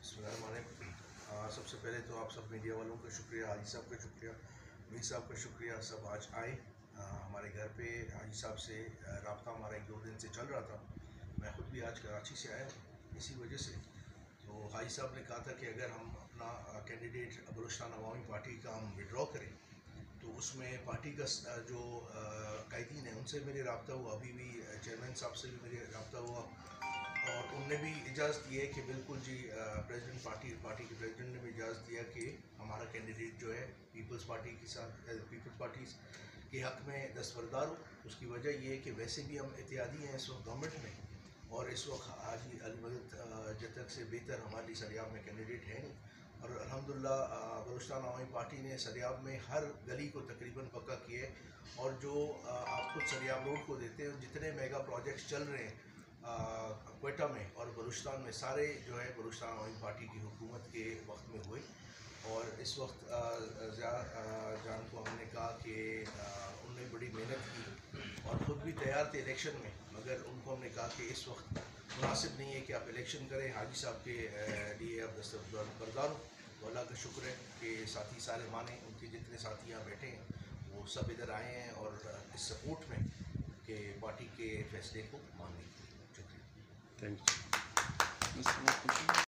سب سے پہلے تو آپ سب میڈیا والوں کا شکریہ، حاجی صاحب کا شکریہ، میر صاحب کا شکریہ، سب آج آئے ہمارے گھر پہ۔ حاجی صاحب سے رابطہ ہمارا 1-2 دن سے چل رہا تھا، میں خود بھی آج کراچی سے آیا ہوں اسی وجہ سے۔ تو حاجی صاحب نے کہا تھا کہ اگر ہم اپنا کینڈیڈیٹ بلوچستان عوامی پارٹی کا ہم وڈرا کریں تو اس میں پارٹی کا جو قائدین ہیں ان سے میرے رابطہ ہوا، ابھی بھی چیئرمین صاحب سے بھی میرے رابطہ ہوا، اور ان نے بھی اجازت دی ہے کہ بالکل جی، پریزیڈنٹ پارٹی کے پریزیڈنٹ نے بھی اجازت دیا کہ ہمارا کینڈیڈیٹ جو ہے پیپلز پارٹی کے ساتھ، پیپلز پارٹی کے حق میں دستبردار ہو۔ اس کی وجہ یہ ہے کہ ویسے بھی ہم اتحادی ہیں اس وقت گورنمنٹ میں، اور اس وقت حاجی علی مدد جتک سے بہتر ہمارے لیے سریاب میں کینڈیڈیٹ ہے نہیں، اور الحمدللہ بلوچستان عوامی پارٹی نے سریاب میں ہر گلی کو تقریباً پکا کیا ہے، اور جو آپ خود سریاب روڈ کو دیتے ہیں، جتنے میگا پروجیکٹس چل رہے ہیں کوئٹہ میں اور بلوچستان میں، سارے جو ہے بلوچستان عوامی پارٹی کی حکومت کے وقت میں ہوئے۔ اور اس وقت ضیاء جان کو ہم نے کہا کہ انہوں نے بڑی محنت کی اور خود بھی تیار تھے الیکشن میں، مگر ان کو ہم نے کہا کہ اس وقت مناسب نہیں ہے کہ آپ الیکشن کریں، حاجی صاحب کے لیے آپ دستبردار ہو۔ تو اللہ کا شکر ہے کہ ساتھی سارے مانے، ان کے جتنے ساتھی یہاں بیٹھے ہیں وہ سب ادھر آئے ہیں اور اس سپورٹ میں کہ پارٹی کے فیصلے کو ماننے کے لیے۔ شکریہ، تھینک یو۔